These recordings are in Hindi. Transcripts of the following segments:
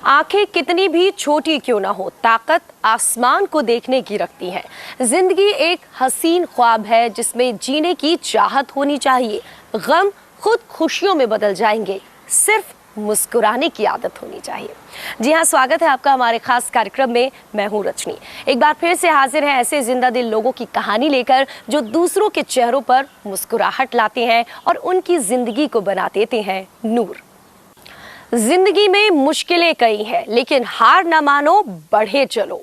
आंखें कितनी भी छोटी क्यों ना हो, ताकत आसमान को देखने की रखती है। जिंदगी एक हसीन ख्वाब है जिसमें जीने की चाहत होनी चाहिए। गम खुद खुशियों में बदल जाएंगे, सिर्फ मुस्कुराने की आदत होनी चाहिए। जी हाँ, स्वागत है आपका हमारे खास कार्यक्रम में। मैं हूँ रचनी। एक बार फिर से हाजिर है ऐसे जिंदा दिल लोगों की कहानी लेकर जो दूसरों के चेहरों पर मुस्कुराहट लाते हैं और उनकी जिंदगी को बना देते हैं नूर। जिंदगी में मुश्किलें कई हैं, लेकिन हार ना मानो, बढ़े चलो।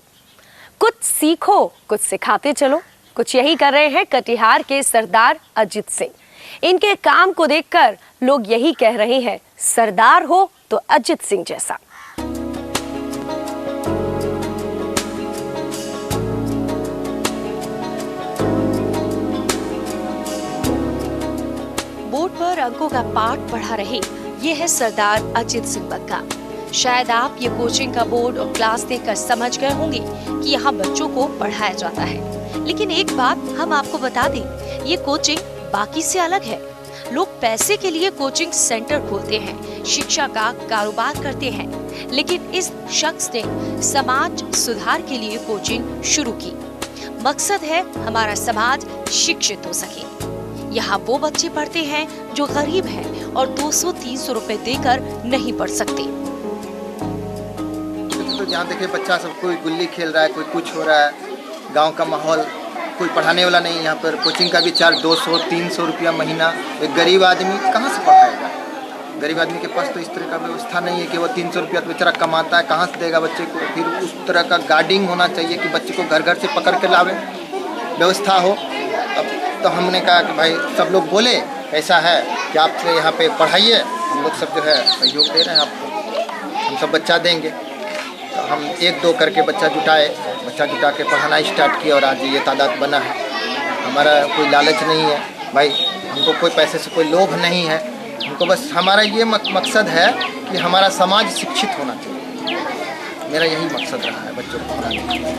कुछ सीखो, कुछ सिखाते चलो। कुछ यही कर रहे हैं कटिहार के सरदार अजित सिंह। इनके काम को देखकर लोग यही कह रहे हैं, सरदार हो तो अजित सिंह जैसा। बोर्ड पर अंकों का पाठ पढ़ा रहे ये है सरदार अजित सिंह बग्गा। शायद आप ये कोचिंग का बोर्ड और क्लास देखकर समझ गए होंगे कि यहाँ बच्चों को पढ़ाया जाता है। लेकिन एक बात हम आपको बता दें, ये कोचिंग बाकी से अलग है। लोग पैसे के लिए कोचिंग सेंटर खोलते हैं, शिक्षा का कारोबार करते हैं, लेकिन इस शख्स ने समाज सुधार के लिए कोचिंग शुरू की। मकसद है हमारा समाज शिक्षित हो सके। यहाँ वो बच्चे पढ़ते हैं जो गरीब हैं और 200-300 रुपए देकर नहीं पढ़ सकते। तो यहाँ देखिए बच्चा सब कोई गुल्ली खेल रहा है, कोई कुछ हो रहा है। गांव का माहौल, कोई पढ़ाने वाला नहीं। यहाँ पर कोचिंग का भी चार्ज 200-300 रुपया महीना। एक गरीब आदमी कहाँ से पढ़ाएगा? गरीब आदमी के पास तो इस तरह का व्यवस्था नहीं है कि वो 300 रुपया तो बेचारा कमाता है, कहाँ से देगा बच्चे को? फिर उस तरह का गार्डिंग होना चाहिए कि बच्चे को घर घर से पकड़ के लावे, व्यवस्था हो। अब तो हमने कहा कि भाई सब लोग बोले ऐसा है कि आप यहाँ पे पढ़ाइए, हम लोग सब जो है सहयोग दे रहे हैं आपको, हम सब बच्चा देंगे। तो हम 1-2 करके बच्चा जुटा के पढ़ाना स्टार्ट किया और आज ये तादाद बना है। हमारा कोई लालच नहीं है भाई, हमको कोई पैसे से कोई लोभ नहीं है। हमको बस हमारा ये मकसद है कि हमारा समाज शिक्षित होना चाहिए। मेरा यही मकसद रहा है बच्चों को पढ़ाने।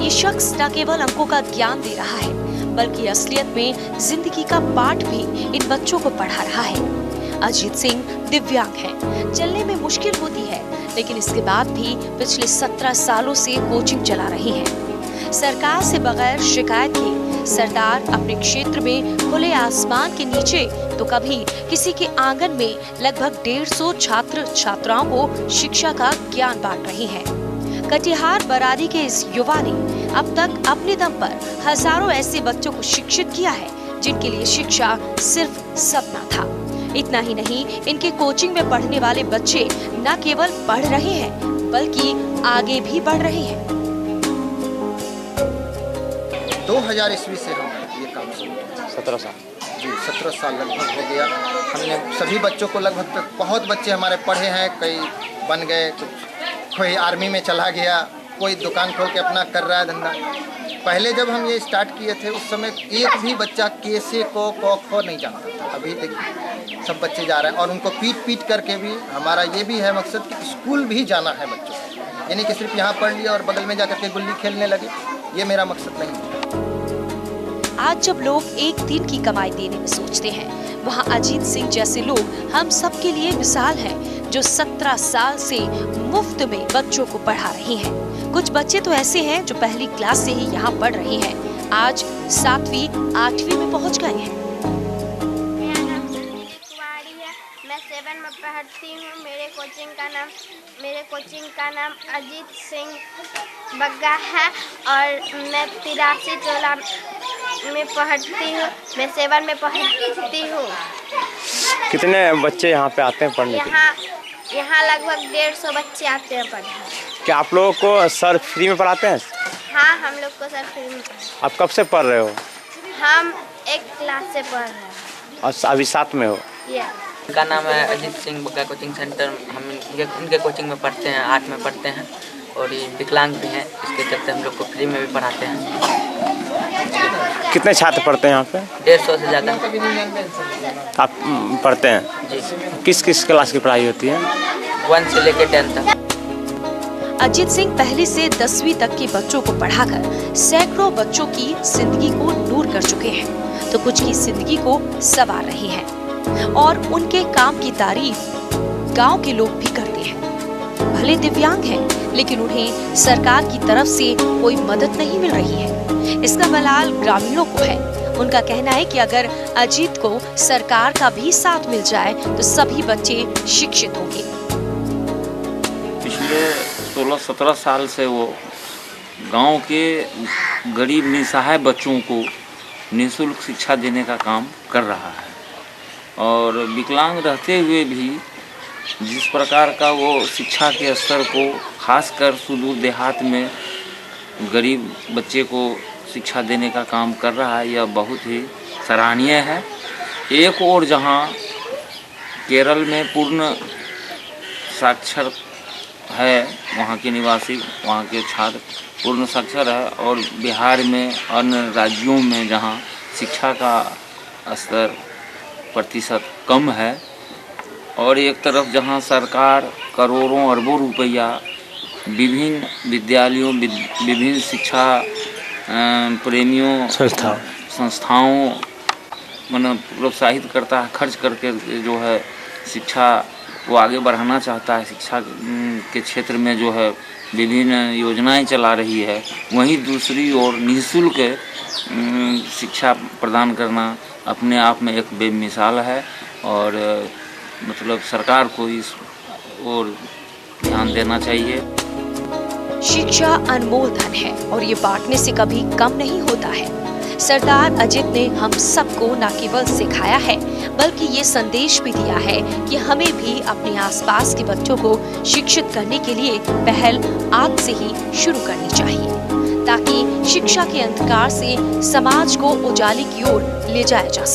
ये शख्स न केवल अंकों का ज्ञान दे रहा है, बल्कि असलियत में जिंदगी का पाठ भी इन बच्चों को पढ़ा रहा है। अजित सिंह दिव्यांग हैं, चलने में मुश्किल होती है, लेकिन इसके बाद भी पिछले 17 सालों से कोचिंग चला रहे हैं। सरकार से बगैर शिकायत के सरदार अपने क्षेत्र में खुले आसमान के नीचे तो कभी किसी के आंगन में लगभग 150 छात्र छात्राओं को शिक्षा का ज्ञान बांट रहे हैं। कटिहार बरारी के इस युवा ने अब तक अपने दम पर हजारों ऐसे बच्चों को शिक्षित किया है जिनके लिए शिक्षा सिर्फ सपना था। इतना ही नहीं, इनके कोचिंग में पढ़ने वाले बच्चे न केवल पढ़ रहे हैं बल्कि आगे भी बढ़ रहे हैं। 2000 ईस्वी से हम ये काम शुरू किया। 17 साल जी, 17 साल लगभग हो गया। हमने सभी बच्चों को लगभग बहुत बच्चे हमारे पढ़े हैं, कई बन गए, कोई आर्मी में चला गया, कोई दुकान खोल के अपना कर रहा है धंधा। पहले जब हम ये स्टार्ट किए थे उस समय एक भी बच्चा के से को ख नहीं जानता था। अभी देखिए सब बच्चे जा रहे हैं और उनको पीट करके भी हमारा ये भी है मकसद कि स्कूल भी जाना है बच्चों को, यानी कि सिर्फ यहाँ पढ़ लिया और बगल में जाकर के गुल्ली खेलने लगे, ये मेरा मकसद नहीं है। आज जब लोग एक दिन की कमाई देने में सोचते हैं, वहाँ अजित सिंह जैसे लोग हम सबके लिए मिसाल हैं, जो 17 साल से मुफ्त में बच्चों को पढ़ा रहे हैं। कुछ बच्चे तो ऐसे हैं जो पहली क्लास से ही यहाँ पढ़ रहे हैं, आज 7वीं 8वीं में पहुँच गए हैं। मेरा नाम संदीप कुमारी है, मैं 7 में पढ़ती हूँ। मेरे कोचिंग का नाम अजित सिंह बग्गा है और मैं 83 टोला में पढ़ती हूँ। मैं 7 में पढ़ती हूँ। कितने बच्चे यहाँ पे आते हैं पढ़ने के लिए? यहाँ लगभग 150 बच्चे आते हैं पढ़ने। क्या आप लोगों को सर फ्री में पढ़ाते हैं? हाँ, हम लोग को सर फ्री में पढ़ाते हैं। आप कब से पढ़ रहे हो? हम 1 क्लास से पढ़ रहे हैं और अभी 7 में हो? इनका नाम है अजीत सिंह बग्गा कोचिंग सेंटर। हम इनके कोचिंग में पढ़ते हैं, 8 में पढ़ते हैं और ये विकलांग भी हैं, इसके चलते हम लोग को फ्री में भी पढ़ाते हैं। कितने छात्र पढ़ते हैं यहाँ पे? 150 से ज़्यादा आप पढ़ते हैं? जी। किस किस क्लास की पढ़ाई होती है? 1 से लेकर 10 तक। अजीत सिंह पहली से 10वीं तक के बच्चों को पढ़ाकर सैकड़ों बच्चों की जिंदगी को नूर कर चुके हैं, तो कुछ की जिंदगी को संवार रहे हैं और उनके काम की तारीफ गांव के लोग भी करते हैं। भले दिव्यांग हैं, लेकिन उन्हें सरकार की तरफ से कोई मदद नहीं मिल रही है। इसका मलाल ग्रामीणों को है। उनका कहना है कि अगर अजीत को सरकार का भी साथ मिल जाए तो सभी बच्चे शिक्षित होंगे। पिछले 16-17 साल से वो गांव के गरीब निसहाय बच्चों को निःशुल्क शिक्षा देने का काम कर रहा है और विकलांग रहते हुए भी जिस प्रकार का वो शिक्षा के स्तर को खासकर सुदूर देहात में गरीब बच्चे को शिक्षा देने का काम कर रहा है, यह बहुत ही सराहनीय है। एक और जहां केरल में पूर्ण साक्षर है, वहाँ के निवासी, वहाँ के छात्र पूर्ण साक्षर है और बिहार में अन्य राज्यों में जहाँ शिक्षा का स्तर प्रतिशत कम है और एक तरफ जहाँ सरकार करोड़ों अरबों रुपया विभिन्न विद्यालयों, विभिन्न शिक्षा प्रेमियों संस्थाओं मतलब प्रोत्साहित करता है, खर्च करके जो है शिक्षा वो आगे बढ़ाना चाहता है, शिक्षा के क्षेत्र में जो है विभिन्न योजनाएं चला रही है, वहीं दूसरी ओर निःशुल्क शिक्षा प्रदान करना अपने आप में एक बेमिसाल है और मतलब सरकार को इस ओर ध्यान देना चाहिए। शिक्षा अनमोल धन है और ये बांटने से कभी कम नहीं होता है। सरदार अजित ने हम सबको न केवल सिखाया है बल्कि ये संदेश भी दिया है कि हमें भी अपने आसपास के बच्चों को शिक्षित करने के लिए पहल आज से ही शुरू करनी चाहिए ताकि शिक्षा के अंधकार से समाज को उजाले की ओर ले जाया जा सके।